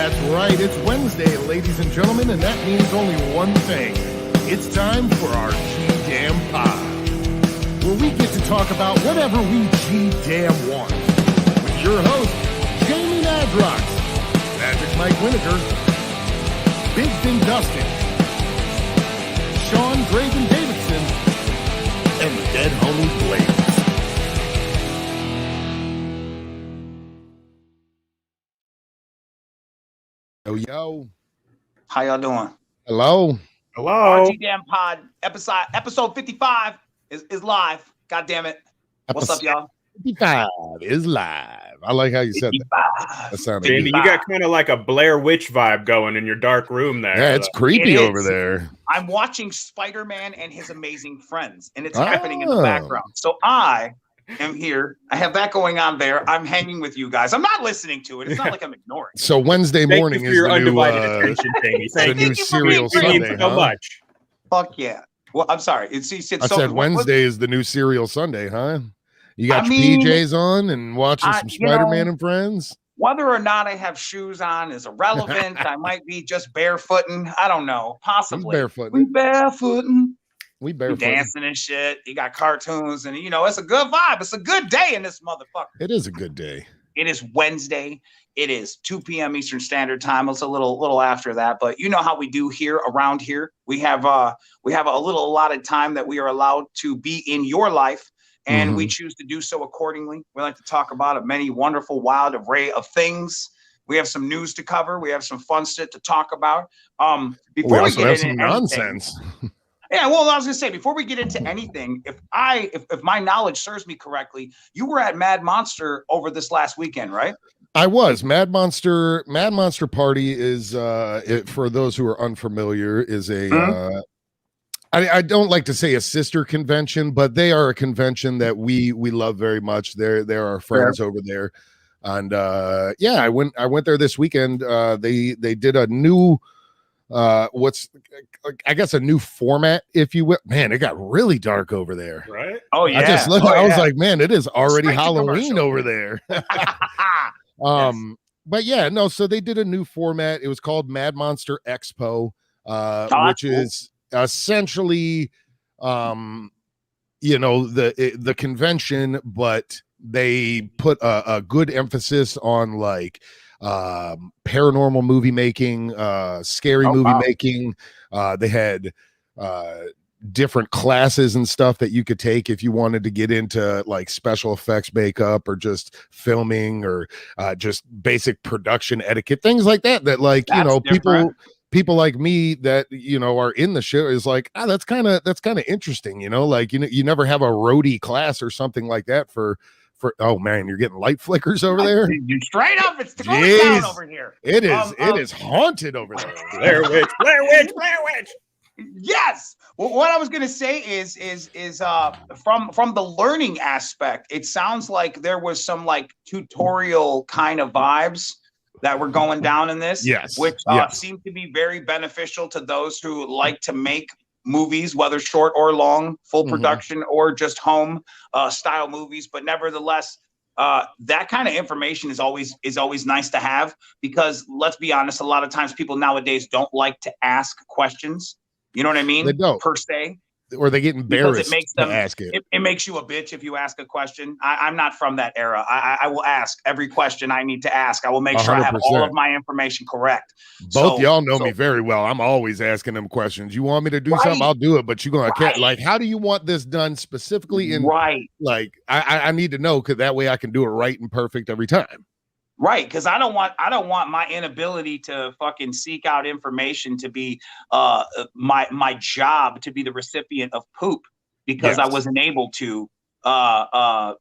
That's right, it's Wednesday, ladies and gentlemen, and that means only one thing. It's time for our G-Damn Pod, where we get to talk about whatever we G-Damn want. With your host, Jamie Nadrox, Magic Mike Winiger, Big Fin Dustin, Sean Graven Davidson, and the dead homie Blaze. Yo. How y'all doing? Hello. RG-Damn Pod episode 55 is live. God damn it. What's up, y'all? 55 is live. I like how you said 55. that sounded Jamie, good. you got kind of like a Blair Witch vibe going in your dark room there. Yeah, it's creepy over there. I'm watching Spider-Man and His Amazing Friends, and it's happening in the background. So I am here. I have that going on there. I'm hanging with you guys. I'm not listening to it. It's not like I'm ignoring it. So Wednesday morning is your the undivided new, attention, Jamie. the new Serial Sunday. So much. Fuck yeah. Well, I'm sorry. I said Wednesday is the new Serial Sunday, huh? You got your PJs on and watching some Spider-Man and Friends? Whether or not I have shoes on is irrelevant. I might be just barefooting. I don't know. Possibly. We barefooting. We dancing and shit. You got cartoons, and it's a good vibe. It's a good day in this motherfucker. It is a good day. It is Wednesday. It is 2 p.m. Eastern Standard Time. It's a little after that, but you know how we do here around here. We have a little allotted time that we are allowed to be in your life, and we choose to do so accordingly. We like to talk about a many wonderful, wild array of things. We have some news to cover. We have some fun shit to talk about. Before we get into nonsense. Yeah, well, I was gonna say, before we get into anything, if my knowledge serves me correctly, you were at Mad Monster over this last weekend, right? I was. Mad Monster Party is for those who are unfamiliar, is a I don't like to say a sister convention, but they are a convention that we love very much. They're our friends over there. And I went there this weekend. They did a new I guess a new format, if you will. Man, it got really dark over there. Right? Oh yeah. I just looked. I was like, man, it is already Halloween over there. But yeah, no. So they did a new format. It was called Mad Monster Expo, which is essentially, the convention, but they put a good emphasis on like paranormal movie making, scary movie making. They had different classes and stuff that you could take if you wanted to get into like special effects makeup or just filming or just basic production etiquette, things like that like people like me that are in the show is like, that's kind of interesting, like you never have a roadie class or something like that for oh man, you're getting light flickers over there. You straight up, it's going down over here. It is haunted over there. Blair Witch. Yes. Well, what I was gonna say is from the learning aspect, it sounds like there was some like tutorial kind of vibes that were going down in this. Yes. Which seemed to be very beneficial to those who like to make movies, whether short or long, full production or just home style movies. But nevertheless, that kind of information is always nice to have, because let's be honest, a lot of times people nowadays don't like to ask questions. You know what I mean? They don't. Per se. Or they get embarrassed it makes them to ask it. It makes you a bitch if you ask a question. I'm not from that era. I will ask every question I need to ask. I will make sure 100%. I have all of my information correct. Both y'all know me very well. I'm always asking them questions. You want me to do something, I'll do it. But you're going to like, how do you want this done specifically? Like, I need to know, because that way I can do it right and perfect every time. Right, because I don't want my inability to fucking seek out information to be my job to be the recipient of poop, because I wasn't able to ask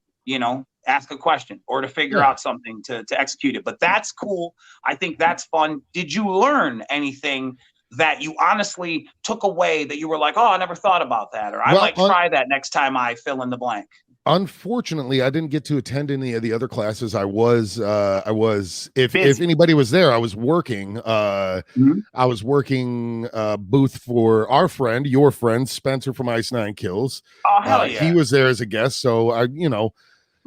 a question or to figure out something to execute it. But that's cool. I think that's fun. Did you learn anything that you honestly took away that you were like, oh, I never thought about that, or I might try that next time I fill in the blank? Unfortunately, I didn't get to attend any of the other classes. If anybody was there, I was working. I was working booth for your friend Spencer from Ice Nine Kills. Oh hell yeah! He was there as a guest, so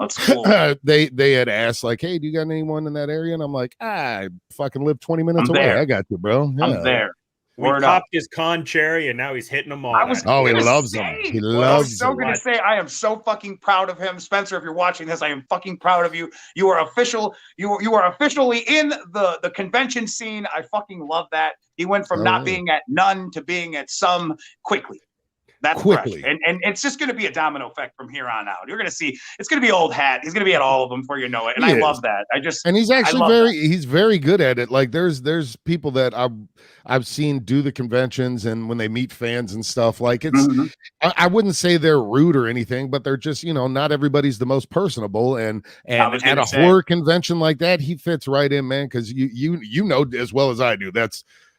That's cool. They had asked like, hey, do you got anyone in that area? And I'm like, I fucking live 20 minutes away. I got you, bro. Yeah. I'm there. We popped his con cherry, and now he's hitting them all. He loves them. He loves them. I was so going to say, I am so fucking proud of him. Spencer, if you're watching this, I am fucking proud of you. You are official. You are officially in the convention scene. I fucking love that. He went from not being at none to being at some quickly. That's quickly. And it's just going to be a domino effect from here on out. You're going to see it's going to be old hat. He's going to be at all of them before you know it. And I love that. And he's actually he's very good at it. Like there's people that I've seen do the conventions, and when they meet fans and stuff, like it's I wouldn't say they're rude or anything, but they're just, not everybody's the most personable. And at a horror convention like that, he fits right in, man, because you know as well as I do,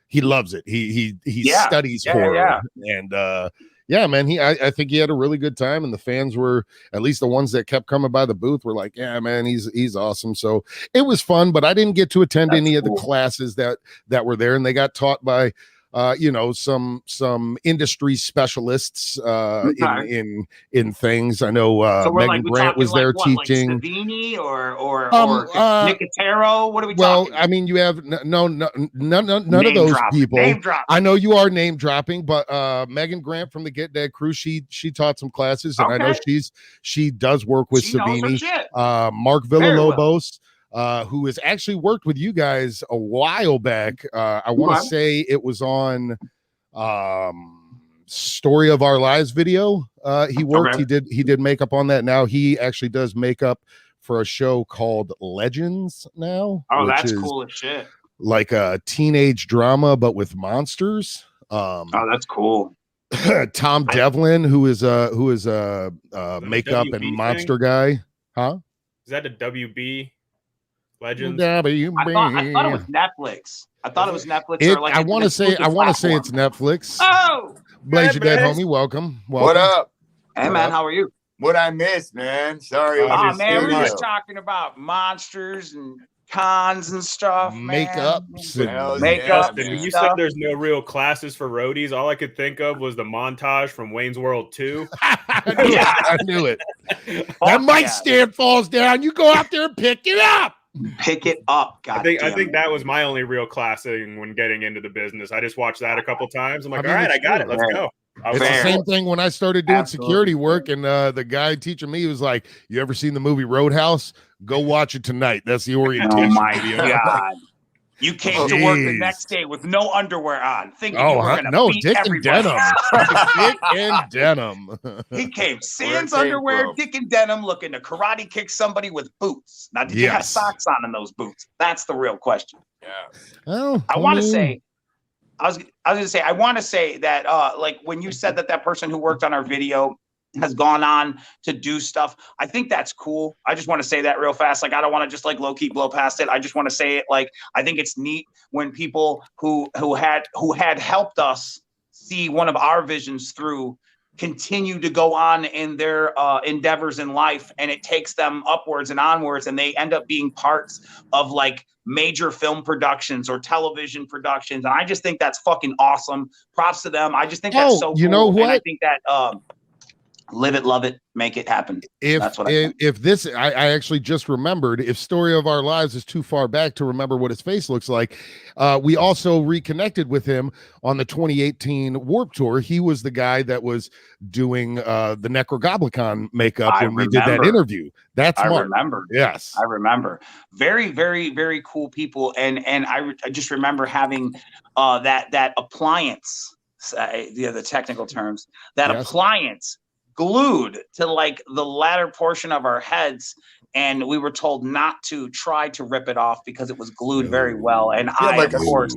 he loves it. He studies horror. And yeah, man, I think he had a really good time, and the fans were, at least the ones that kept coming by the booth, were like, yeah, man, he's awesome. So it was fun, but I didn't get to attend any of the classes that were there, and they got taught by some industry specialists in things. I know Megan Grant was there teaching. Like Savini or Nicotero. What are we talking? Well, I mean, you have none of those people. I know you are name dropping, but Megan Grant from the Get Dead crew, she taught some classes, and I know she does work with Savini. Mark Villalobos. Who has actually worked with you guys a while back. I want to say it was on Story of Our Lives video. He worked. He did makeup on that. Now he actually does makeup for a show called Legends now. Oh, that's cool as shit. Like a teenage drama, but with monsters. Oh, that's cool. Tom Devlin, who is a makeup and monster guy. Huh? Is that a WB? Legends. I thought it was Netflix. I thought it was Netflix. I want to say it's Netflix. Oh, Blaze, your dead homie. Welcome. What up? Hey man, how are you? What I missed, man? Sorry. Oh man, we were just talking about monsters and cons and stuff. Makeups. You said there's no real classes for roadies. All I could think of was the montage from Wayne's World 2. I knew it. That mic stand falls down. You go out there and pick it up. Pick it up. I think that was my only real classing when getting into the business. I just watched that a couple times. I'm like, all right, I got it. Let's go. It's the same thing when I started doing security work, and the guy teaching me was like, you ever seen the movie Roadhouse? Go watch it tonight. That's the orientation. Oh my God. You came to work the next day with no underwear on, thinking you were going to beat Dick everybody. and denim. Dick and denim. He came sans underwear, Dick and denim, looking to karate kick somebody with boots. Now, did you have socks on in those boots? That's the real question. Yeah. Oh, I want to say, I was going to say, I want to say that, like when you said that person who worked on our video has gone on to do stuff, I think that's cool. I just want to say that real fast. Like, I don't want to just like low key blow past it. I just want to say it. Like, I think it's neat when people who had helped us see one of our visions through continue to go on in their endeavors in life, and it takes them upwards and onwards, and they end up being parts of like major film productions or television productions. And I just think that's fucking awesome. Props to them. I just think that's so cool. You know what? And I think that live it, love it, make it happen. That's what I think. If this, I actually just remembered, if Story of Our Lives is too far back to remember what his face looks like, we also reconnected with him on the 2018 Warped Tour. He was the guy that was doing the Necrogoblicon makeup when we did that interview. I remember. Yes, I remember. Very, very, very cool people, and I just remember having that appliance. The technical terms. Appliance glued to like the latter portion of our heads, and we were told not to try to rip it off because it was glued very well. And of course,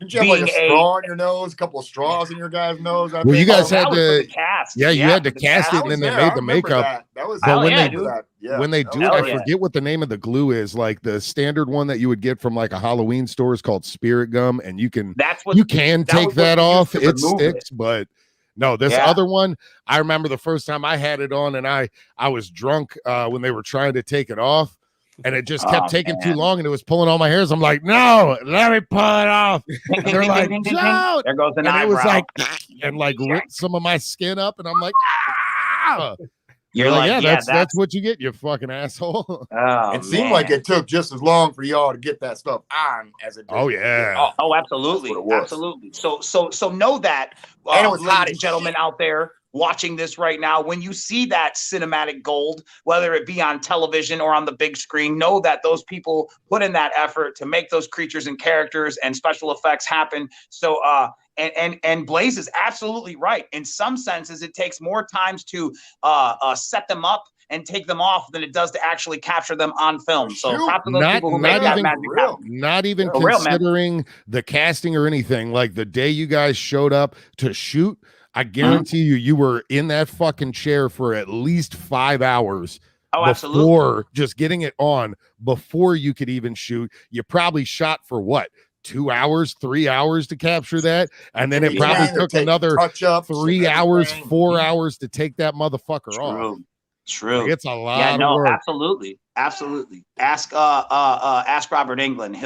did you have like a straw in your nose, a couple of straws in your guy's nose? Well, you guys had to cast. Yeah, you had to cast it, and then they made the makeup. That was when they do it, I forget what the name of the glue is. Like the standard one that you would get from like a Halloween store is called Spirit Gum, and you can take that off. It sticks, but no, this other one, I remember the first time I had it on, and I was drunk when they were trying to take it off, and it just kept taking too long, and it was pulling all my hairs. I'm like, no, let me pull it off. And they're like, no. There goes an eyebrow. It was like, and like ripped some of my skin up, and I'm like, ah. You're like, yeah, that's what you get, you fucking asshole. Oh, it seemed like it took just as long for y'all to get that stuff on as it did. Oh yeah. Oh, absolutely, absolutely. So know that, and it was ladies hot and gentlemen out there watching this right now, when you see that cinematic gold, whether it be on television or on the big screen, know that those people put in that effort to make those creatures and characters and special effects happen. So and Blaze is absolutely right. In some senses, it takes more times to set them up and take them off than it does to actually capture them on film. So props to those people who make that magic happen. Not even considering the casting or anything. Like the day you guys showed up to shoot, I guarantee you were in that fucking chair for at least 5 hours. Oh, before absolutely. Just getting it on before you could even shoot. You probably shot for what? 2 hours, 3 hours to capture that, and then it probably took another 3 hours, 4 hours to take that motherfucker off. True. Like, it's a lot of work. Absolutely. Ask Robert England.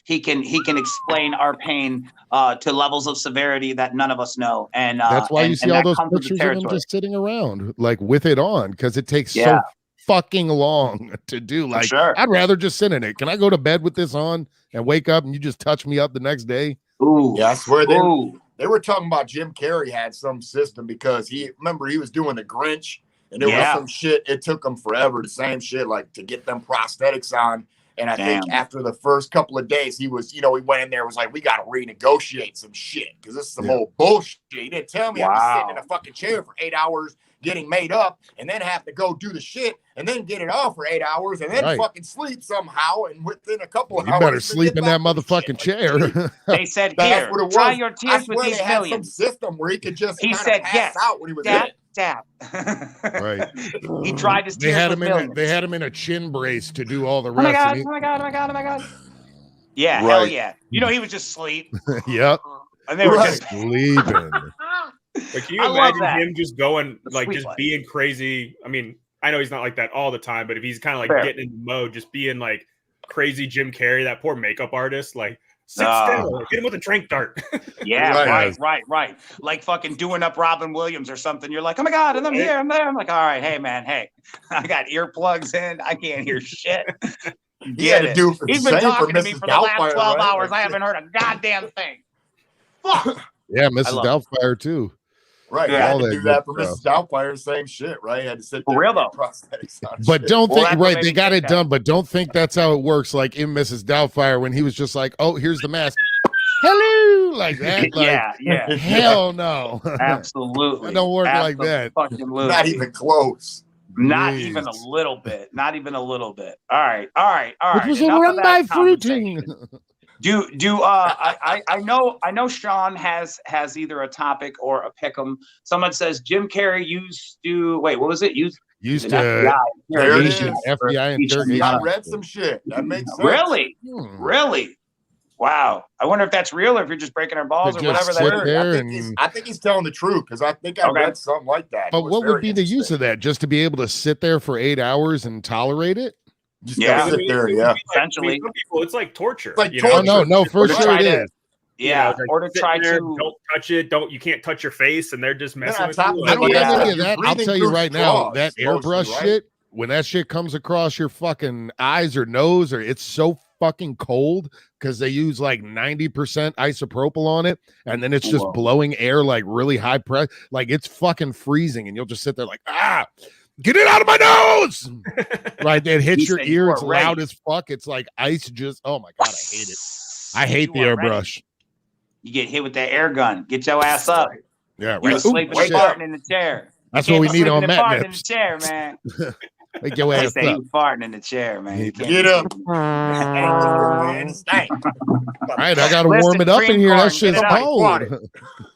He can explain our pain to levels of severity that none of us know. And that's why you see all those pictures of them just sitting around, like with it on, because it takes so fucking long to do. Like, I'd rather just sit in it. Can I go to bed with this on and wake up and you just touch me up the next day? Ooh. Yeah, I swear they were talking about Jim Carrey had some system because he was doing the Grinch. And there was some shit, it took them forever, the same shit, like to get them prosthetics on. And I think after the first couple of days, he was, he went in there, was like, we got to renegotiate some shit because this is some old bullshit. He didn't tell me I'd be sitting in a fucking chair for 8 hours getting made up and then have to go do the shit and then get it off for 8 hours and then fucking sleep somehow. And within a couple of hours, you better sleep in that motherfucking chair. They said, here, try your tears with these millions. Some system where he could just pass out when he was in it. Right. He tried his tears They had him in a chin brace to do all the rest. Oh my god. Yeah, hell yeah. He was just asleep. Yep. And they were just sleeping. Like, can you imagine him just going, like, just being crazy? I mean, I know he's not like that all the time, but if he's kind of like getting into mode, just being like crazy Jim Carrey, that poor makeup artist, like, sit still, hit him with a drink dart. Right. Like fucking doing up Robin Williams or something. You're like, oh my god, and I'm here, I'm there. I'm like, all right, hey man, I got earplugs in, I can't hear shit. He's been talking to me for the last 12 hours. I haven't heard a goddamn thing. Fuck. Yeah, Mrs. Doubtfire too. Right, you had to do that for Mrs. Doubtfire, same shit, right? You had to sit there for real though. But don't think they got it done, but don't think that's how it works. Like in Mrs. Doubtfire, when he was just like, "Oh, here's the mask, hello," like that. Like, hell no, absolutely, it don't work like that. Not even close. Not even a little bit. Not even a little bit. All right. It was a run by fruiting. I know Sean has either a topic or a pick'em. Someone says Jim Carrey used to what was it? Used to FBI interrogation. I read some shit. That makes sense. Really? Wow. I wonder if that's real or if you're just breaking our balls or whatever that is. I think he's telling the truth because I think I read something like that. But what would be the use of that? Just to be able to sit there for 8 hours and tolerate it? Just sit there, essentially. Some people, it's like torture. It's like torture. No, for sure it is. Yeah, or to try to don't touch it. You can't touch your face, and they're just messing with you. I don't have any of that. I'll tell you right now, that airbrush shit, when that shit comes across your fucking eyes or nose, or it's so fucking cold because they use like 90% isopropyl on it, and then it's just blowing air like really high pressure, like it's fucking freezing, and you'll just sit there like get it out of my nose. Right, it hits your ear. It's loud as fuck. It's like ice. Just oh my god, I hate it. I hate the airbrush. You get hit with that air gun. Get your ass up. Yeah, right. You're sleeping and farting in the chair. That's what we need on Matt farting in the chair, man. Make your ass up. You farting in the chair, man. Get up. All right, I gotta warm it up in here. That shit's cold.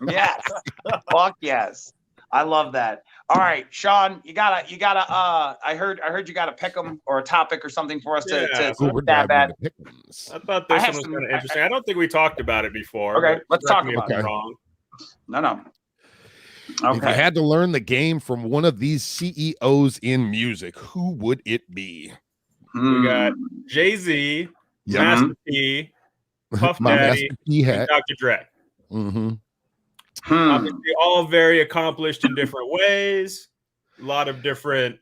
Yes. Fuck yes. I love that. All right, Sean, you gotta. I heard you got a pick'em or a topic or something for us to stab at. I thought this one was kind of interesting. I don't think we talked about it before. Okay, let's talk about it. No. Okay. If you had to learn the game from one of these CEOs in music, who would it be? We got Jay-Z, Master P, Puff Daddy, and Dr. Dre. Mm-hmm. Obviously, all very accomplished in different ways. lot of different.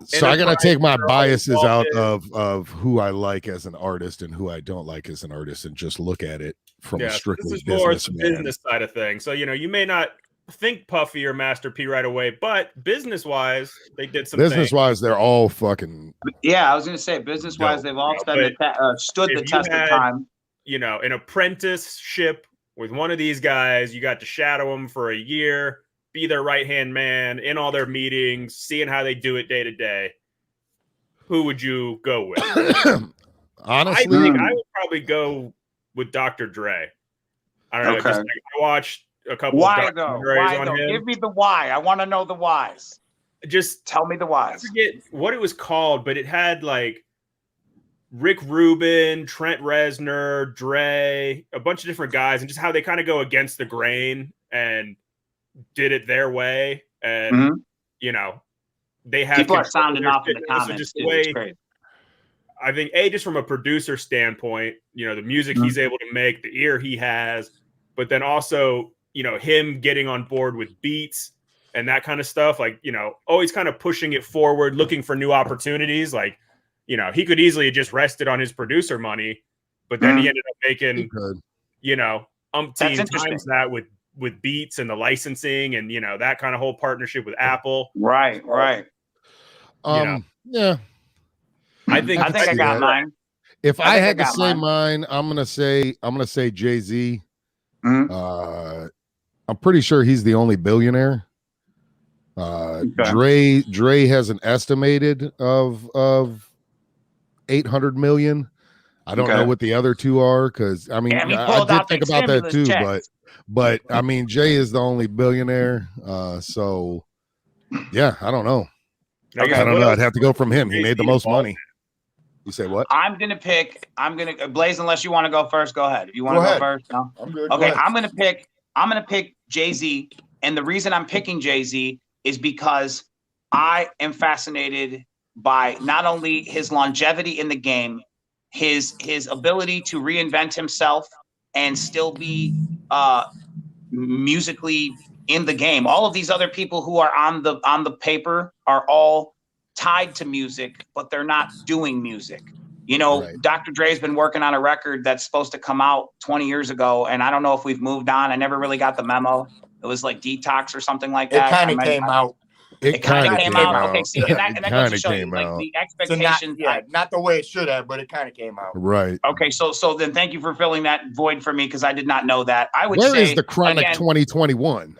So I gotta take my biases out of who I like as an artist and who I don't like as an artist, and just look at it from a strictly business side of things. So you may not think Puffy or Master P right away, but business-wise, they did some. Business-wise, they're all fucking. Yeah, I was gonna say business-wise, they've all stood the test of time. An apprenticeship with one of these guys, you got to shadow them for a year, be their right-hand man in all their meetings, seeing how they do it day to day. Who would you go with? Honestly, I think I would probably go with Dr. Dre. I don't know. Just, I watched a couple of documentaries on him. Give me the why. I want to know the whys. Just tell me the whys. I forget what it was called, but it had like Rick Rubin, Trent Reznor, Dre, a bunch of different guys, and just how they kind of go against the grain and did it their way. And they have people are sounding off in the comments. Just the way, I think just from a producer standpoint, the music he's able to make, the ear he has, but then also him getting on board with beats and that kind of stuff, like always kind of pushing it forward, looking for new opportunities. Like he could easily have just rested on his producer money, but then he ended up making umpteen times that with beats and the licensing and that kind of whole partnership with Apple. Right. Yeah. I think I got mine. If I had to say mine, I'm gonna say Jay-Z. I'm pretty sure he's the only billionaire. Dre has an estimated of 800 million. I don't know what the other two are, because I did think about that too, but I mean, Jay is the only billionaire. So yeah, I don't know. I don't know. I'd have to go from him. He made the most money. You say what? I'm gonna Blaze. Unless you want to go first, go ahead. If you want to go first, no. I'm good. Okay, I'm gonna pick Jay-Z, and the reason I'm picking Jay-Z is because I am fascinated by not only his longevity in the game, his ability to reinvent himself and still be musically in the game. All of these other people who are on the paper are all tied to music, but they're not doing music. Dr. Dre's been working on a record that's supposed to come out 20 years ago, and I don't know if we've moved on. I never really got the memo. It was like Detox or something like that. It kind of came out. It kind of came out. Okay, see, and that goes to show you, like, the expectations. Not the way it should have, but it kind of came out. Right. Okay, so then thank you for filling that void for me, because I did not know that. I would say, where is the Chronic 2021?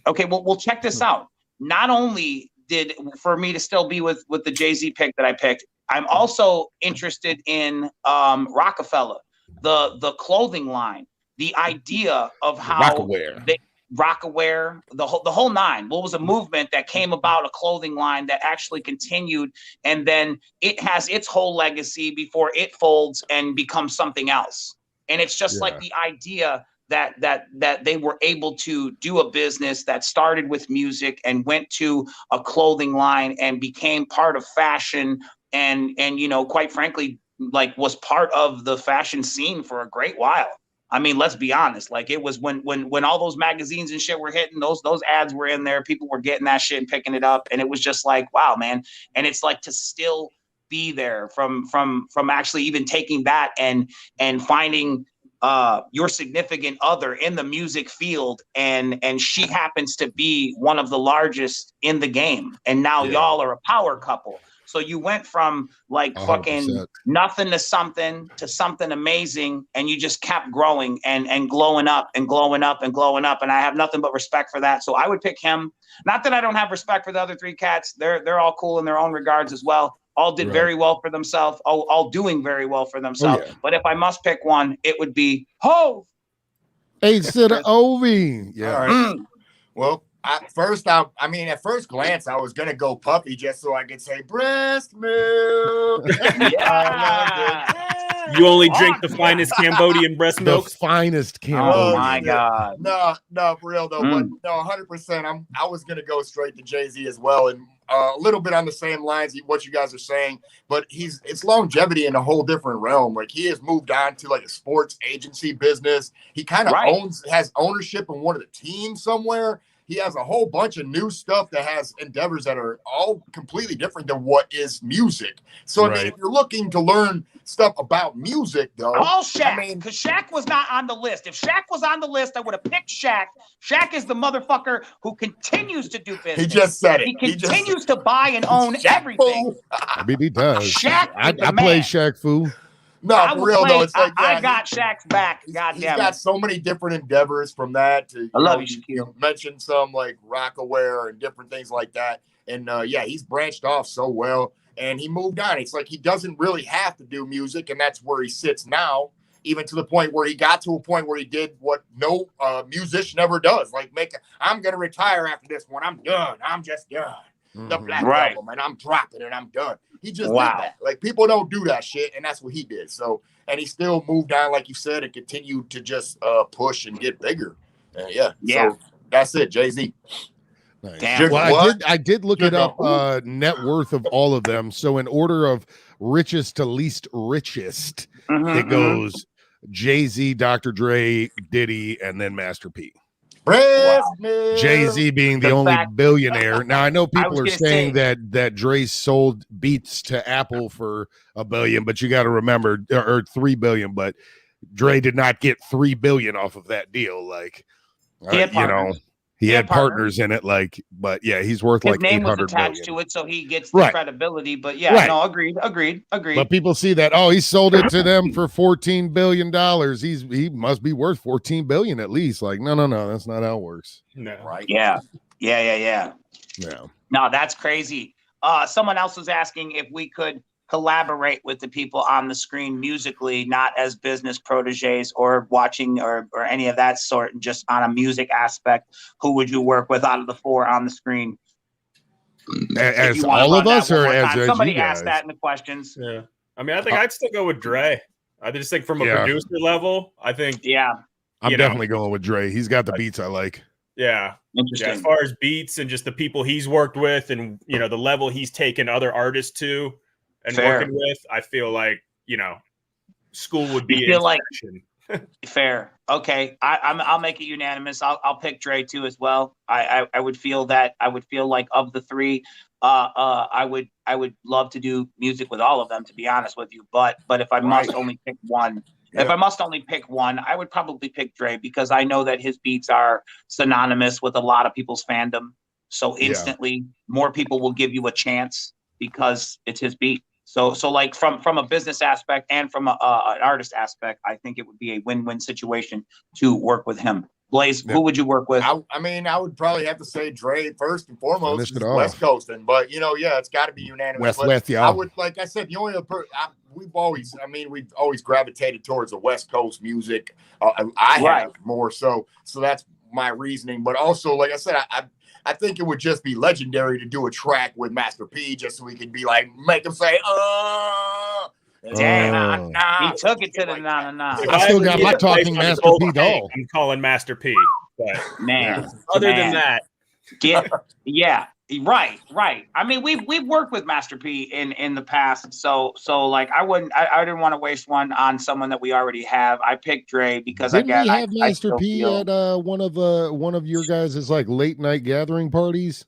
Okay, well, we'll check this out. Not only did for me to still be with the Jay-Z pick that I picked, I'm also interested in Rockefeller, the clothing line, the idea of how Rockaware, the whole nine. What was a movement that came about, a clothing line that actually continued, and then it has its whole legacy before it folds and becomes something else. And it's just like the idea that they were able to do a business that started with music and went to a clothing line and became part of fashion, and quite frankly, like, was part of the fashion scene for a great while. I mean, let's be honest. Like, it was when all those magazines and shit were hitting, those ads were in there, people were getting that shit and picking it up, and it was just like, wow, man. And it's like, to still be there from actually even taking that and finding your significant other in the music field, and she happens to be one of the largest in the game, and now y'all are a power couple. So you went from like 100%. Fucking nothing to something amazing, and you just kept growing and glowing up and glowing up and glowing up, and I have nothing but respect for that. So I would pick him. Not that I don't have respect for the other three cats. They're all cool in their own regards as well. All did very well for themselves. All doing very well for themselves. But if I must pick one, it would be Hov. H to the OV. Yeah. All right. Well, at first glance, I was gonna go Puffy just so I could say breast milk. You only drink the finest Cambodian breast milk. The finest Cambodian. Oh my God. No, for real though. But no, 100%. I was gonna go straight to Jay-Z as well, and a little bit on the same lines what you guys are saying. But it's longevity in a whole different realm. Like, he has moved on to like a sports agency business. He kind of has ownership in one of the teams somewhere. he has a whole bunch of new stuff that has endeavors that are all completely different than what is music. So, I mean, if you're looking to learn stuff about music, though. Call Shaq, because Shaq was not on the list. If Shaq was on the list, I would have picked Shaq. Shaq is the motherfucker who continues to do business. He just said it. He continues to buy and own everything. I mean, he does. Shaq, I play Shaq Fu. No, for real though, it's like I got Shaq's back. He's got so many different endeavors from that to I love you, you mentioned some like Rockaware and different things like that. And he's branched off so well and he moved on. It's like he doesn't really have to do music, and that's where he sits now, even to the point where he got to a point where he did what no musician ever does. Like I'm gonna retire after this one. I'm done. I'm just done. The Black Album, and I'm dropping it, and I'm done. He just did that. Like, people don't do that shit, and that's what he did. So, and he still moved on, like you said, and continued to just push and get bigger. So that's it, Jay-Z. Nice. Damn. Well, I did look it up, net worth of all of them. So in order of richest to least richest, it goes Jay-Z, Dr. Dre, Diddy, and then Master P. Jay-Z being the only billionaire. Now I know people are saying that Dre sold Beats to Apple for $1 billion, but you got to remember, or $3 billion. But Dre did not get $3 billion off of that deal. Like, he had partners in it. Like, but yeah, he's worth like $800 million. His name was attached to it, so he gets the credibility. But agreed. But people see that, he sold it to them for $14 billion. He must be worth $14 billion at least. Like, no, that's not how it works. No, right? Yeah. No, that's crazy. Someone else was asking if we could collaborate with the people on the screen musically, not as business proteges or watching or any of that sort, and just on a music aspect. Who would you work with out of the 4 on the screen? As all of us, or as somebody asked that in the questions? Yeah, I mean, I think I'd still go with Dre. I just think from a producer level, I think I'm definitely going with Dre. He's got the beats I like. Yeah. Interesting. As far as beats and just the people he's worked with, and the level he's taken other artists to. And working with, I feel like, school would be fair. Okay. I'll make it unanimous. I'll pick Dre too as well. I would feel like of the 3, I would love to do music with all of them, to be honest with you. But if I must only pick one, I would probably pick Dre, because I know that his beats are synonymous with a lot of people's fandom. So instantly more people will give you a chance because it's his beat. So like from a business aspect and from an artist aspect, I think it would be a win-win situation to work with him. Blaze, who would you work with? I mean, I would probably have to say Dre first and foremost. West Coasting, but it's got to be unanimous. I would, like I said, the only we've always gravitated towards the West Coast music. I have more so that's my reasoning. But also, like I said, I think it would just be legendary to do a track with Master P, just so we could be like, make him say, damn, he took it to the nah. I still got my talking Master P doll. I'm calling Master P, but man, other than that, right. I mean, we've worked with Master P in the past, so like I didn't want to waste one on someone that we already have. I picked Dre because Didn't we have Master P at one of your guys' like late night gathering parties?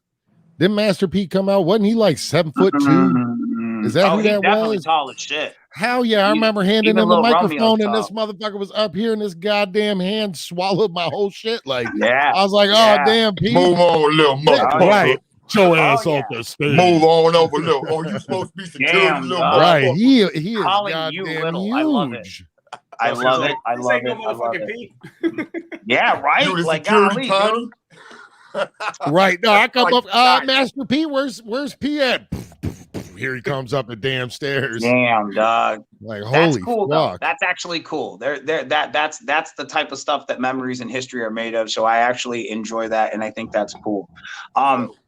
Didn't Master P come out? Wasn't he like 7'2"? Is that who that was? Tall as shit. Hell yeah, I remember handing him the microphone, and this motherfucker was up here, and this goddamn hand swallowed my whole shit. Like, I was like, damn, P. Move on, little motherfucker. Right. Your ass off the stage. Move on over, little. Oh, you supposed to be security, little motherfucker. Right. He is calling you little. Huge. I love it. I love it. Yeah, right. You like, security, Connie. Right. No, I come up. Master P, where's P at? Here he comes up the damn stairs. Damn, dog. Like, holy cool, fuck. That's actually cool. That's the type of stuff that memories and history are made of. So I actually enjoy that, and I think that's cool.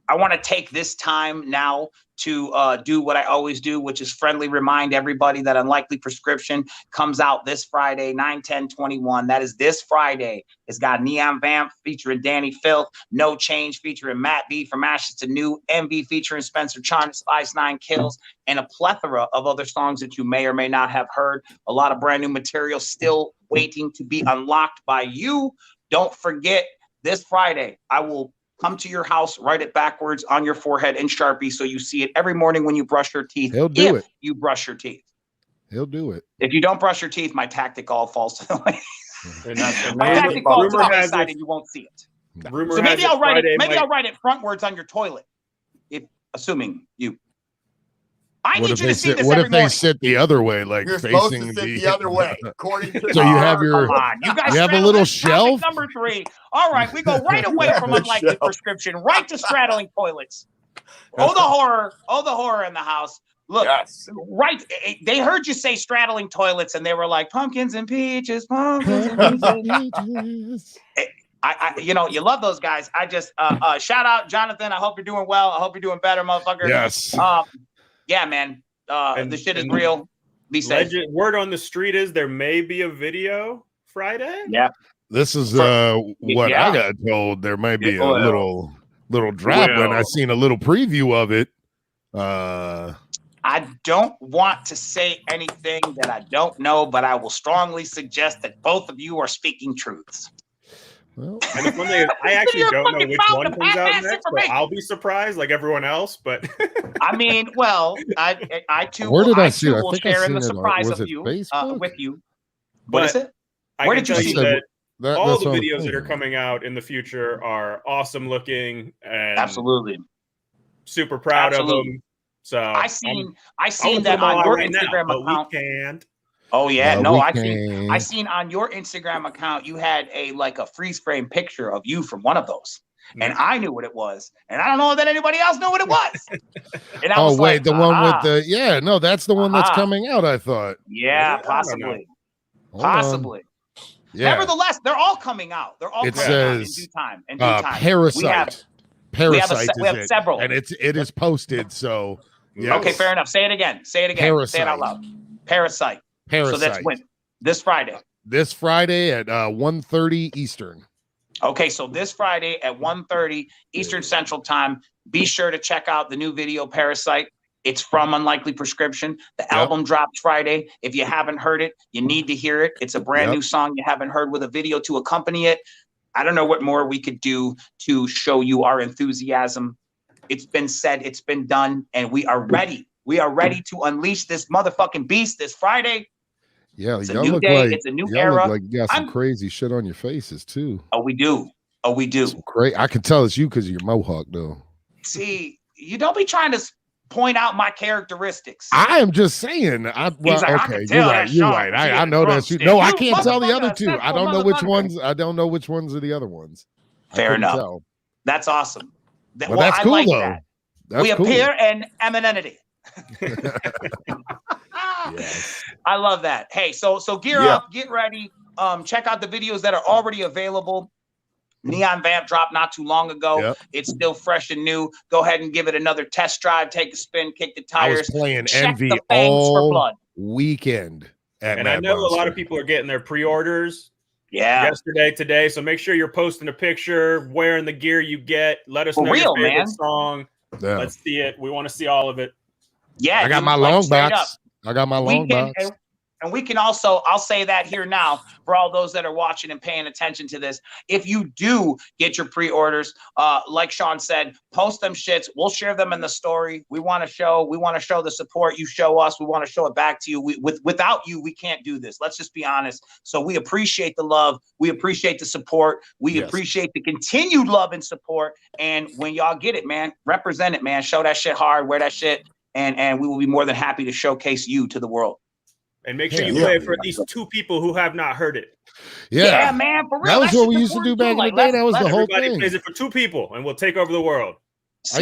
I want to take this time now to do what I always do, which is friendly remind everybody that Unlikely Prescription comes out this Friday, 9/10/21. That is this Friday. It's got Neon Vamp featuring Danny Filth, No Change featuring Matt B from Ashes to New, MV featuring Spencer Charnes, Ice 9 Kills, and a plethora of other songs that you may or may not have heard. A lot of brand new material still waiting to be unlocked by you. Don't forget, this Friday, I will come to your house, write it backwards on your forehead in Sharpie so you see it every morning when you brush your teeth. He'll do it. You brush your teeth. He'll do it. If you don't brush your teeth, my tactic all falls to the way. My tactic falls to the wayside and you won't see it. So maybe I'll write it. Maybe I'll write it frontwards on your toilet. If assuming you. I need you to see this. What if they sit the other way, like You're facing supposed to sit the other way, according to so you have your. Come on. You guys you have a little shelf. Number 3. All right, we go right away from unlikely prescription, right to straddling toilets. Oh, the horror! Oh, the horror in the house. Look, right. They heard you say straddling toilets, and they were like pumpkins and peaches, pumpkins and peaches. You know, you love those guys. I just shout out Jonathan. I hope you're doing well. I hope you're doing better, motherfucker. Yes. Yeah, man. The shit is real. Be safe. Word on the street is there may be a video Friday. Yeah. This is what I got told. There might be a little drop when I seen a little preview of it. I don't want to say anything that I don't know, but I will strongly suggest that both of you are speaking truths. Well, and the one thing I actually don't know which one comes out next, but I'll be surprised like everyone else. But I mean, well, I too. Where did I see it? Will share in the surprise of you with you. What is it? Where did you see that? All the videos that are coming out in the future are awesome looking and absolutely super proud of them. So I seen that on your Instagram account. We can't. Oh yeah, no, I seen on your Instagram account you had a freeze frame picture of you from one of those, and I knew what it was, and I don't know that anybody else knew what it was. And I was wait, the one with the no, that's the one that's coming out. I thought. Yeah, possibly. Yeah. Nevertheless, they're all coming out. They're all coming out in due time. In due time. Parasite. Parasite. We have several, and it is posted. So yes. Okay, fair enough. Say it again. Parasite. Say it out loud. Parasite. So that's when? This Friday. This Friday at 1:30 Eastern. Okay, so this Friday at 1:30 Eastern Central Time. Be sure to check out the new video Parasite. It's from Unlikely Prescription. The album drops Friday. If you haven't heard it, you need to hear it. It's a brand new song you haven't heard with a video to accompany it. I don't know what more we could do to show you our enthusiasm. It's been said, it's been done, and we are ready. We are ready to unleash this motherfucking beast this Friday. Yeah, it's a new day. It's a new era. Look like you got some crazy shit on your faces too. Oh, we do. Great. I can tell it's you because of your mohawk, though. See, you don't be trying to point out my characteristics. I am just saying. Okay, you're right. I know that's you. No, I can't tell the other two. I don't know which ones. I don't know which ones are the other ones. Fair enough. That's awesome. Well, that's cool though. We appear in amenity. Yes. I love that. Hey, so gear up, get ready. Check out the videos that are already available. Neon Vamp dropped not too long ago. It's still fresh and new. Go ahead and give it another test drive. Take a spin, kick the tires. I was playing Envy all weekend. And I know a lot of people are getting their pre-orders. Yesterday, today. So make sure you're posting a picture, wearing the gear you get. Let us know your favorite song. Yeah. Let's see it. We want to see all of it. Yeah, I got my long box. I got my long box. And we can also, I'll say that here now for all those that are watching and paying attention to this. If you do get your pre-orders, like Sean said, post them shits. We'll share them in the story. We want to show the support you show us. We want to show it back to you. Without you, we can't do this. Let's just be honest. So we appreciate the love. We appreciate the support. We appreciate the continued love and support. And when y'all get it, man, represent it, man. Show that shit hard, wear that shit. And we will be more than happy to showcase you to the world. And make sure you play it for at least 2 people who have not heard it. Yeah, man, for real. That was what we used to do back in the day. That was the whole thing. Everybody plays it for 2 people, and we'll take over the world. I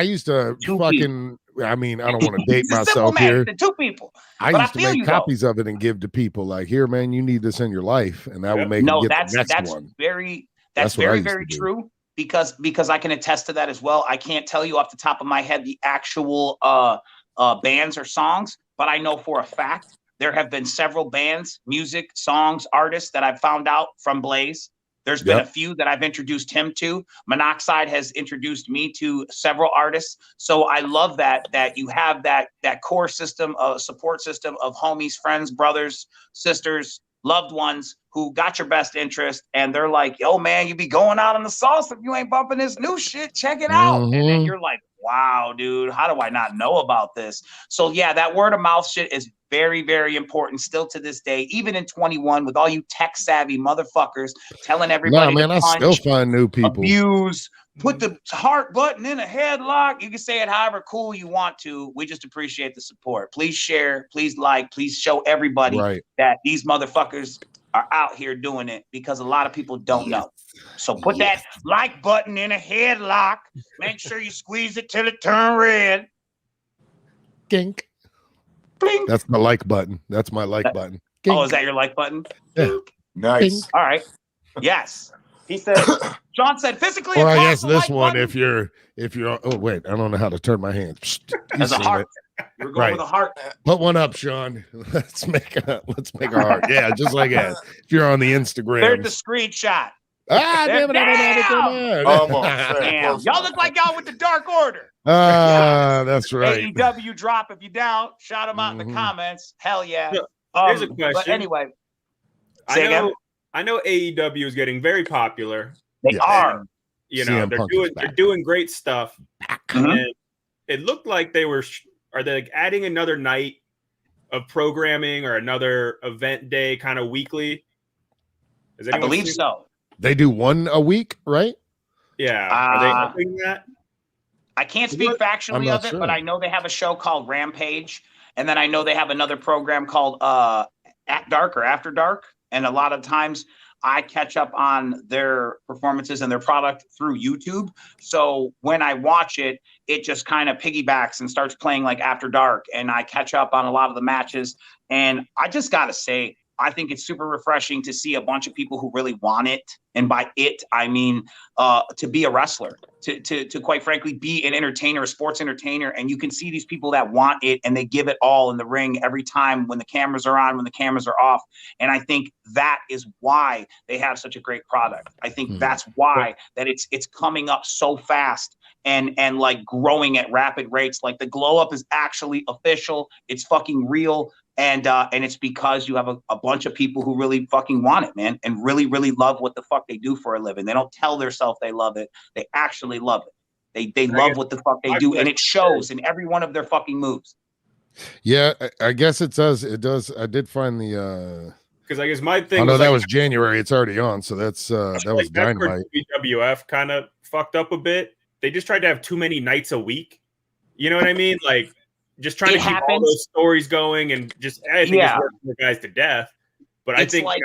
used to fucking. I mean, I don't want to date myself here. 2 people. I used to make copies of it and give to people. Like, here, man, you need this in your life, and that would make it get the next one. That's very true. Because I can attest to that as well. I can't tell you off the top of my head the actual bands or songs, but I know for a fact there have been several bands, music, songs, artists that I've found out from Blaze. There's been a few that I've introduced him to. Monoxide has introduced me to several artists. So I love that you have that core system, support system of homies, friends, brothers, sisters, loved ones who got your best interest, and they're like, yo, man, you be going out on the sauce if you ain't bumping this new shit. Check it out. And then you're like, wow, dude, how do I not know about this? So yeah, that word of mouth shit is very, very important still to this day, even in 21, with all you tech savvy motherfuckers telling everybody man, I still find new people. Abuse, put the heart button in a headlock. You can say it however cool you want to. We just appreciate the support. Please share, please like, please show everybody that these motherfuckers are out here doing it, because a lot of people don't know. So put that like button in a headlock. Make sure you squeeze it till it turn red. Gink. Bing. That's my like button. That's my like button. Gink. Oh, is that your like button? Yeah. Nice. Gink. All right. Yes. He said, Sean said physically. Or I guess this like one, button. if you're, oh wait, I don't know how to turn my hands. As a heart. You're going with a heart. Put one up, Sean. Let's make a heart. Yeah, just like that. If you're on the Instagram. There's the screenshot. Damn it. Damn. Y'all look like y'all with the Dark Order. That's right. AEW drop if you doubt. Shout them out in the comments. Hell yeah. Here's a question. But anyway, I know AEW is getting very popular. They are. You know, they're doing great stuff. And it looked like are they like adding another night of programming or another event day kind of weekly? I believe so. They do one a week, right? Yeah. Are they doing that? I can't speak factually of it, but I know they have a show called Rampage, and then I know they have another program called At Dark or After Dark, and a lot of times I catch up on their performances and their product through YouTube. So when I watch it, it just kind of piggybacks and starts playing like After Dark, and I catch up on a lot of the matches. And I just got to say, I think it's super refreshing to see a bunch of people who really want it. And by it, I mean to be a wrestler, to quite frankly, be an entertainer, a sports entertainer. And you can see these people that want it and they give it all in the ring every time when the cameras are on, when the cameras are off. And I think that is why they have such a great product. I think that's why that it's coming up so fast and like growing at rapid rates. Like the glow up is actually official. It's fucking real. And it's because you have a bunch of people who really fucking want it, man, and really, really love what the fuck they do for a living. They don't tell themselves they love it. They actually love it. They love what the fuck they do, and it shows in every one of their fucking moves. Yeah, I guess it does. It does. I did find the because I guess my thing. Oh no, that was January. It's already on, so that was Dynamite. WWF kind of fucked up a bit. They just tried to have too many nights a week. You know what I mean? Like. Just trying to keep all those stories going, and just I think it's working the guys to death. But I think like,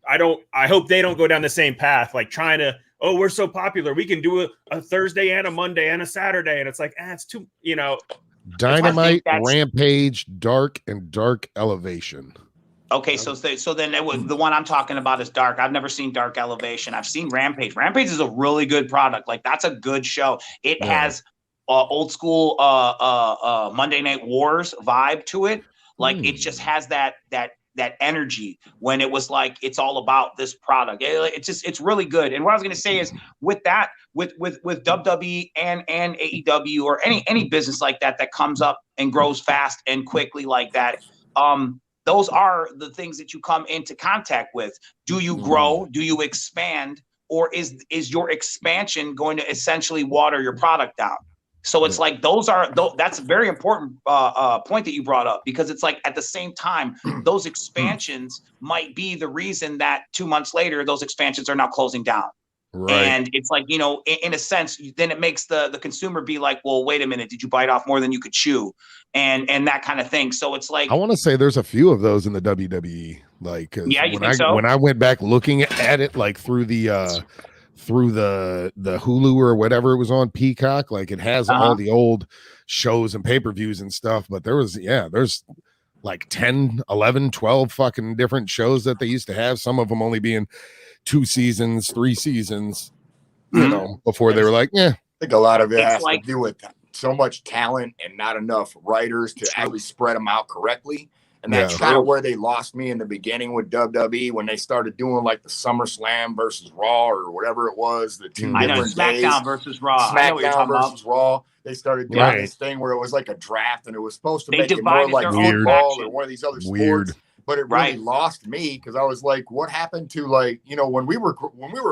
I hope they don't go down the same path, like trying to. Oh, we're so popular, we can do a Thursday and a Monday and a Saturday, and it's like, it's too, Dynamite, Rampage, Dark, and Dark Elevation. Okay, so then it was, the one I'm talking about is Dark. I've never seen Dark Elevation. I've seen Rampage. Rampage is a really good product. Like that's a good show. It has. Old school Monday Night Wars vibe to it. Like it just has that energy when it was like it's all about this product. It's really good. And what I was going to say is with that with WWE and AEW or any business like that comes up and grows fast and quickly like that, those are the things that you come into contact with. Do you grow? Do you expand? Or is your expansion going to essentially water your product down? So it's like that's a very important point that you brought up, because it's like at the same time, those expansions might be the reason that 2 months later, those expansions are now closing down. Right. And it's like, in a sense, then it makes the consumer be like, well, wait a minute, did you bite off more than you could chew? And that kind of thing. So it's like, I want to say there's a few of those in the WWE. Like, when I went back looking at it, like through the Hulu or whatever it was on Peacock, like it has all the old shows and pay-per-views and stuff, but there's like 10, 11, 12 fucking different shows that they used to have, some of them only being 2 seasons, 3 seasons, before they were like, I think a lot of it has to do with so much talent and not enough writers to actually spread them out correctly. And that's kind of where they lost me in the beginning with WWE, when they started doing like the SummerSlam versus Raw or whatever it was, the 2 different days. SmackDown versus Raw. SmackDown versus Raw. They started doing this thing where it was like a draft, and it was supposed to make it more like football or one of these other sports. but it really lost me because I was like, what happened to, like, you know, when we were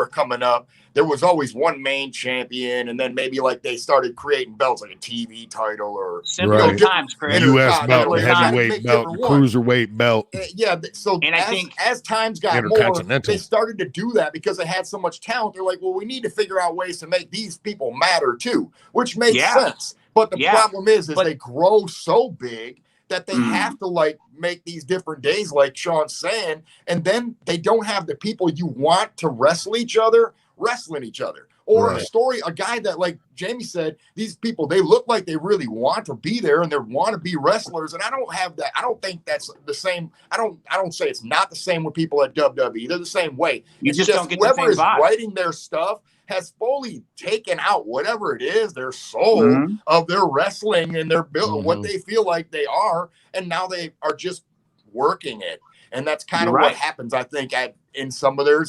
coming up, there was always one main champion, and then maybe like they started creating belts like a TV title or simpler times, Chris. U.S. belt, the heavyweight belt, the cruiserweight belt. Yeah, so and I think as times got more, they started to do that because they had so much talent. They're like, well, we need to figure out ways to make these people matter too, which makes sense. But the problem is they grow so big that they have to like make these different days, like Sean's saying, and then they don't have the people you want to wrestle each other wrestling each other. Or a guy that, like Jamie said, these people, they look like they really want to be there and they want to be wrestlers. And I don't have that. I don't think that's the same. I don't say it's not the same with people at WWE. They're the same way. You just don't get whoever the is writing their stuff has fully taken out whatever it is, their soul of their wrestling and their build, what they feel like they are. And now they are just working it. And that's kind of what happens, I think, in some of their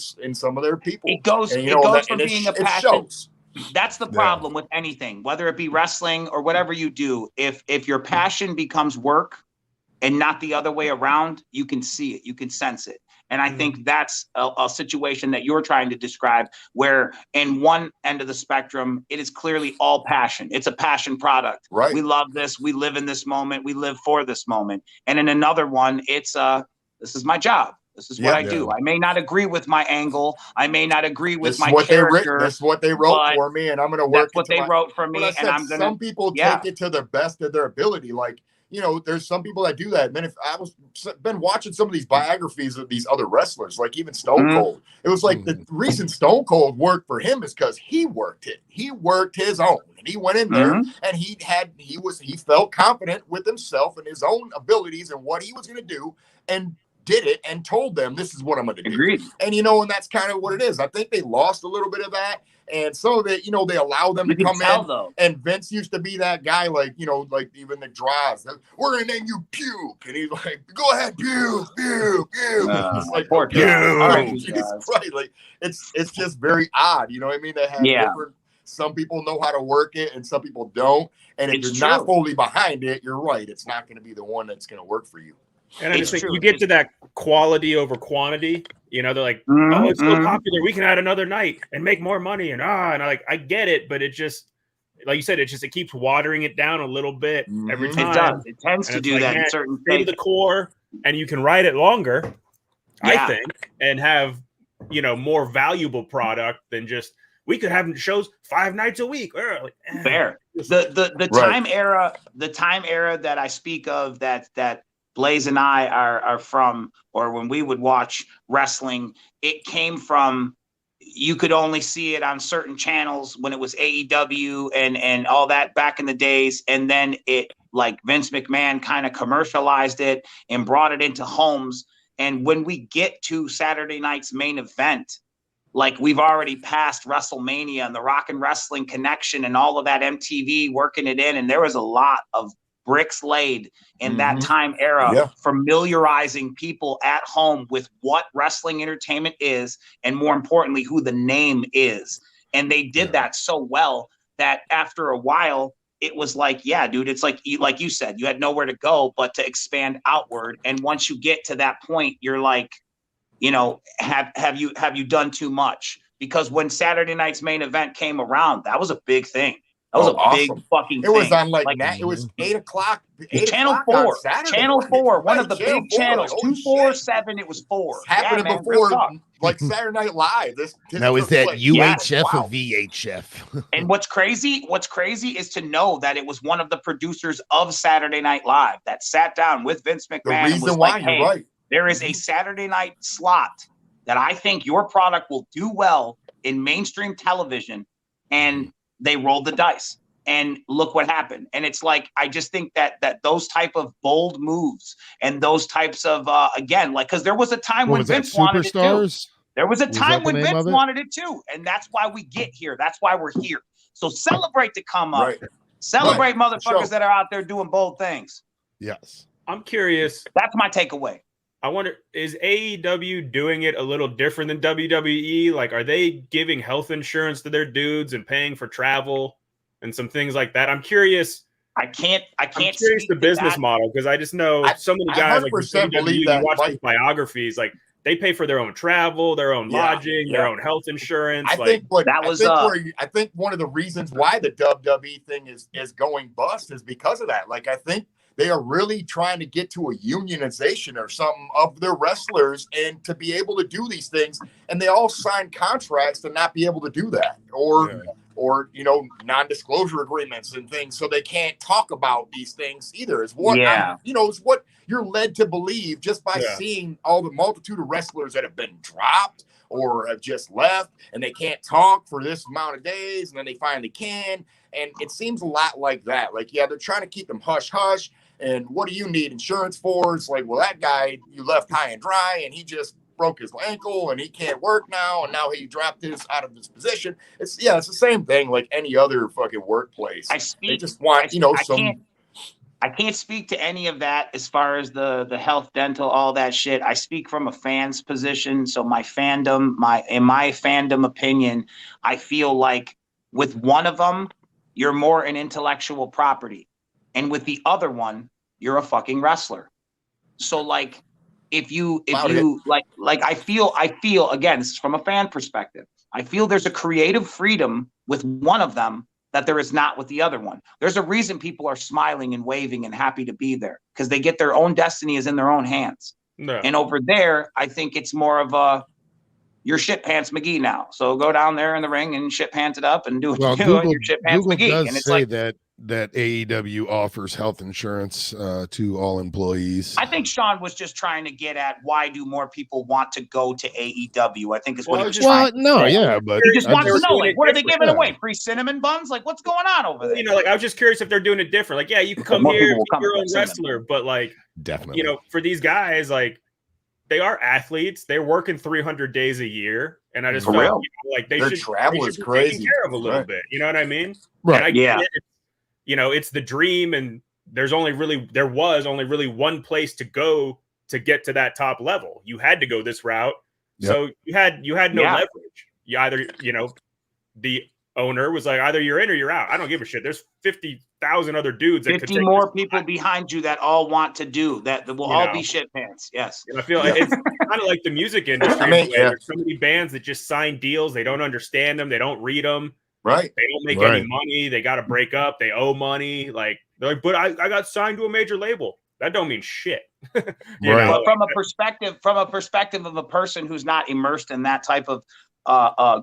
people. It goes from being a passion. That's the problem with anything, whether it be wrestling or whatever you do. If your passion becomes work and not the other way around, you can see it, you can sense it. And I think that's a situation that you're trying to describe, where in one end of the spectrum, it is clearly all passion. It's a passion product. Right. We love this. We live in this moment. We live for this moment. And in another one, it's this is my job. This is what I do. I may not agree with my angle. I may not agree with my character. That's what they wrote for me, and I'm going to work. That's what they wrote for me, and I'm going to. Some people take it to the best of their ability. Like, you know, there's some people that do that. And then if I been watching some of these biographies of these other wrestlers, like even Stone Cold, it was like the reason Stone Cold worked for him is because he worked it. He worked his own, and he went in there and he felt confident with himself and his own abilities and what he was going to do, and did it and told them, this is what I'm going to do. Agreed. And, you know, and that's kind of what it is. I think they lost a little bit of that. And some of it, you know, they allow them to come in. Though. And Vince used to be that guy, like, you know, like even the draws. We're going to name you Puke. And he's like, go ahead, Puke, Puke, Puke. It's like, poor Puke. Right. Right. Like, it's just very odd. You know what I mean? They have different. Some people know how to work it and some people don't. And if you're not fully behind it, you're right. It's not going to be the one that's going to work for you. And I just think you get to that quality over quantity. You know, they're like, oh, it's so popular. We can add another night and make more money. And I get it, but it just, like you said, it keeps watering it down a little bit every time. It does. It tends to do that in certain things. Stay to the core, and you can ride it longer, I think, and have, you know, more valuable product than just, we could have shows 5 nights a week. Like, fair. The time era, that I speak of, that Blaze and I are from, or when we would watch wrestling, it came from, you could only see it on certain channels when it was AEW and all that back in the days. And then it, like, Vince McMahon kind of commercialized it and brought it into homes. And when we get to Saturday night's main event, like, we've already passed WrestleMania and the Rock and Wrestling Connection and all of that MTV working it in. And there was a lot of bricks laid in that time era, familiarizing people at home with what wrestling entertainment is, and more importantly, who the name is. And they did that so well that after a while, it was like, yeah, dude, it's like you said, you had nowhere to go but to expand outward. And once you get to that point, you're like, you know, have you done too much? Because when Saturday night's main event came around, that was a big thing. That was a big fucking thing. It was on like it was 8 o'clock. Channel 4. Channel 4, one of the big channels. 247, it was 4. Happening before like Saturday Night Live. Now is that UHF or VHF? And what's crazy is to know that it was one of the producers of Saturday Night Live that sat down with Vince McMahon. The reason why you're right. There is a Saturday night slot that I think your product will do well in mainstream television, and they rolled the dice, and look what happened. And it's like, I just think that those type of bold moves and those types of, again, like, because there was a time when Vince wanted it too. There was a time when Vince wanted it too. And that's why we get here. That's why we're here. So celebrate to come up. Celebrate motherfuckers that are out there doing bold things. Yes. I'm curious. That's my takeaway. I wonder, is AEW doing it a little different than WWE? Like, are they giving health insurance to their dudes and paying for travel and some things like that? I'm curious, I can't. I'm curious the business model, because I just know so many guys like WWE, you watch these biographies, like they pay for their own travel, their own lodging, their own health insurance. I think one of the reasons why the WWE thing is going bust is because of that. Like, I think they are really trying to get to a unionization or something of their wrestlers, and to be able to do these things, and they all sign contracts to not be able to do that, or you know, non-disclosure agreements and things, so they can't talk about these things either. Is what it's what you're led to believe just by seeing all the multitude of wrestlers that have been dropped or have just left, and they can't talk for this amount of days, and then they finally can. And it seems a lot like that. Like, they're trying to keep them hush hush. And what do you need insurance for? It's like, well, that guy you left high and dry, and he just broke his ankle and he can't work now, and now he dropped his out of his position. It's the same thing like any other fucking workplace. They just want, I can't speak to any of that as far as the health, dental, all that shit. I speak from a fan's position. So in my fandom opinion, I feel like with one of them, you're more an intellectual property, and with the other one, you're a fucking wrestler. So like, if you like, I feel again, this is from a fan perspective, I feel there's a creative freedom with one of them that there is not with the other one. There's a reason people are smiling and waving and happy to be there, because they get their own destiny is in their own hands. No. And over there, I think it's more of a, you're shit pants McGee now. So go down there in the ring and shit pants it up and do what you do. And you're shit pants McGee. Does and it's say like that AEW offers health insurance to all employees. I think Sean was just trying to get at, why do more people want to go to AEW? I think is what he was trying to say. But he just wants to know, like, what are they giving away? Free cinnamon buns? Like, what's going on over there? You know, like, I was just curious if they're doing it different. Like, you can come here, be your own wrestler, but like, definitely, you know, for these guys, like, they are athletes. They're working 300 days a year, and I just felt like they should be taken care of a little bit. You know what I mean? Right? You know, it's the dream, and there was only really one place to go to get to that top level. You had to go this route, so you had no leverage. You either, you know, the owner was like, either you're in or you're out. I don't give a shit. There's 50,000 other dudes. 50 more people behind you that all want to do that. That will all be shit pants. Yes. And I feel like it's kind of like the music industry. There's so many bands that just sign deals. They don't understand them. They don't read them. Right. They don't make any money. They got to break up. They owe money. Like, they're like, but I got signed to a major label. That don't mean shit. But from a perspective of a person who's not immersed in that type of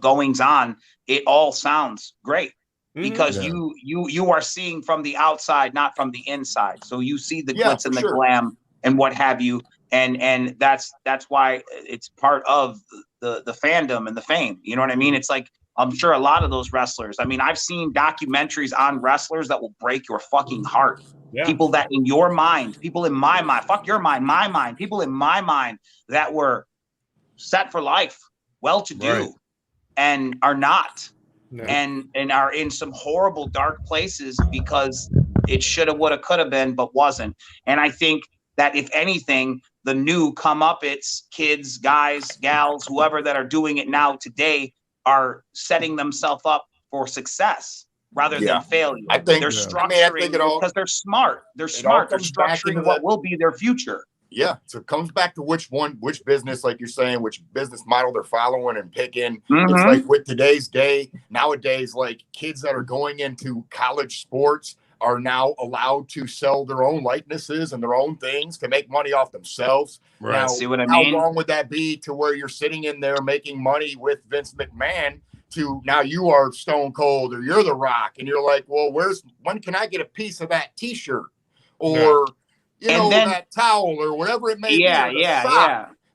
goings on, it all sounds great, because you are seeing from the outside, not from the inside. So you see the glitz and the glam and what have you, and that's why it's part of the fandom and the fame. You know what I mean? It's like, I'm sure a lot of those wrestlers, I mean, I've seen documentaries on wrestlers that will break your fucking heart. Yeah. People that in your mind, people in my mind, fuck your mind, my mind, people in my mind that were set for life, well-to-do, and are not, and are in some horrible dark places because it shoulda, woulda, coulda been, but wasn't. And I think that if anything, the new come-up-its kids, guys, gals, whoever that are doing it now today are setting themselves up for success rather than failure. I think they're structuring because they're smart. They're smart. They're structuring what will be their future. Yeah. So it comes back to which business, like you're saying, which business model they're following and picking. It's like with today's day, nowadays, like kids that are going into college sports are now allowed to sell their own likenesses and their own things to make money off themselves. Right. Now, see what I mean? How long would that be to where you're sitting in there making money with Vince McMahon to now you are Stone Cold or you're The Rock, and you're like, well, when can I get a piece of that T-shirt or that towel or whatever it may be?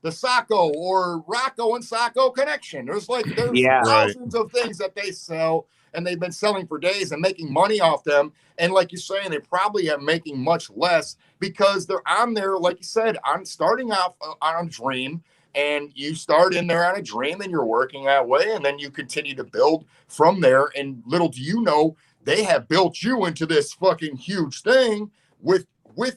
The Sacco or Rocco and Sacco connection. There's thousands of things that they sell, and they've been selling for days and making money off them. And like you're saying, they probably are making much less because they're on there, like you said, on starting off on a dream, and you start in there on a dream and you're working that way, and then you continue to build from there. And little do you know, they have built you into this fucking huge thing with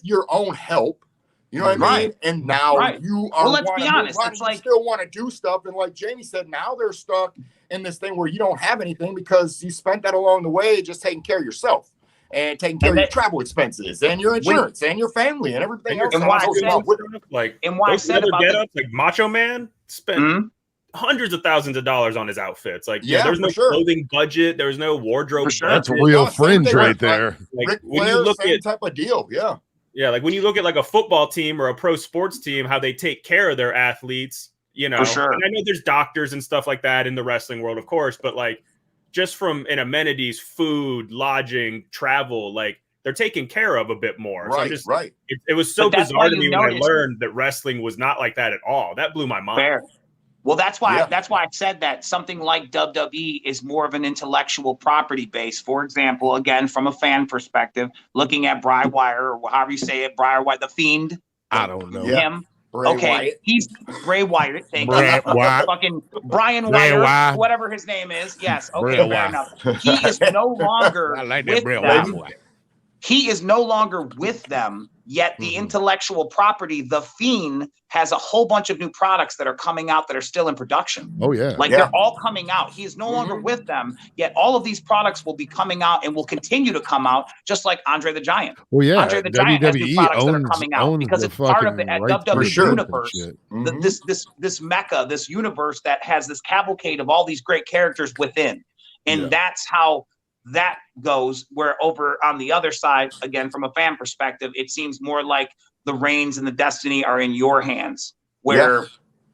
your own help. You know what I mean? And now you are. Well, let's be honest. It's like still want to do stuff, and like Jamie said, now they're stuck in this thing where you don't have anything because you spent that along the way just taking care of yourself. and taking care of your travel expenses and your insurance and your family and everything else. And why I said about get-ups, like Macho Man spent hundreds of thousands of dollars on his outfits. Like, there's no clothing budget. There's no wardrobe. That's a real fringe right there. Like Rick when Flair, you look at type of deal. Yeah, like when you look at like a football team or a pro sports team, how they take care of their athletes, you know. And I know there's doctors and stuff like that in the wrestling world, of course, but like just from an amenities, food, lodging, travel, like they're taken care of a bit more. Right, so it was so bizarre to me when I learned that wrestling was not like that at all. That blew my mind. Fair. Well, that's why I said that something like WWE is more of an intellectual property base. For example, again, from a fan perspective, looking at Bray Wyatt, or however you say it, Bray Wyatt, the Fiend. I don't know him. Bray Wyatt. He's Bray Wyatt. Thank you. Fucking Brian Wyatt, whatever his name is. Yes. Okay, fair enough. He is no longer. I like that Bray Wyatt. He is no longer with them, yet the intellectual property, The Fiend, has a whole bunch of new products that are coming out that are still in production. Oh, yeah. They're all coming out. He is no longer with them, yet all of these products will be coming out and will continue to come out, just like Andre the Giant. Well, yeah. Andre the Giant has new products that are coming out because it's part of the WWE universe. This mecca, this universe that has this cavalcade of all these great characters within. And that's how that goes, where over on the other side, again, from a fan perspective, it seems more like the reins and the destiny are in your hands, where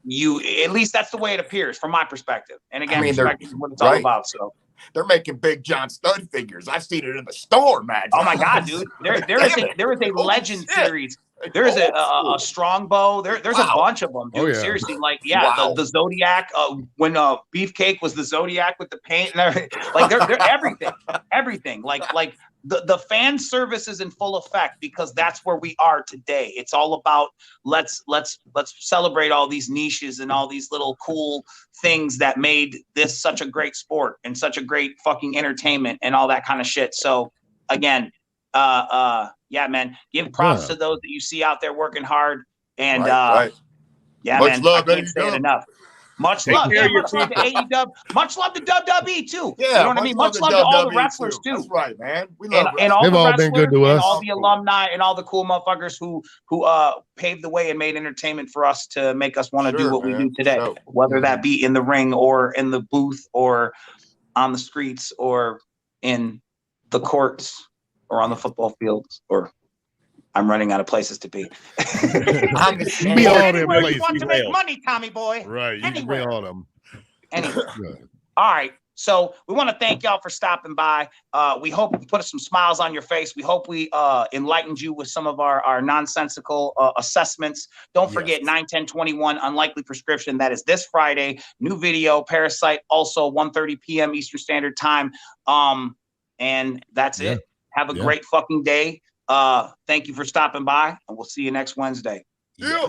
you, at least that's the way it appears from my perspective. And again, perspective is what it's all about. So they're making big John Studd figures. I've seen it in the store, man. Oh my God, dude. There is a legend series. There's a strongbow. There's a bunch of them, dude. Seriously, like the Zodiac. When Beefcake was the Zodiac with the paint and everything. Like they're everything. Like the fan service is in full effect because that's where we are today. It's all about let's celebrate all these niches and all these little cool things that made this such a great sport and such a great fucking entertainment and all that kind of shit. So again, yeah, man, give props to those that you see out there working hard. And yeah, much man, love, I can't say it enough. Much love. Yeah, much love to AEW. Much love to WWE too. Yeah, you know what I mean? Much love to all the wrestlers too. That's right, man. We love and all the wrestlers been good to us. All the alumni and all the cool motherfuckers who paved the way and made entertainment for us to make us want to do what we do today. So, whether that be in the ring or in the booth or on the streets or in the courts or on the football fields, or I'm running out of places to be. Be all them places. You want to make money, Tommy boy. Right. You can be all them. Anyway. All right. So we want to thank y'all for stopping by. We hope we put some smiles on your face. We hope we enlightened you with some of our nonsensical assessments. Don't forget 9/10/21 Unlikely Prescription. That is this Friday. New video, Parasite, also 1:30 p.m. Eastern Standard Time. And that's it. Have a great fucking day. Thank you for stopping by, and we'll see you next Wednesday. Yeah.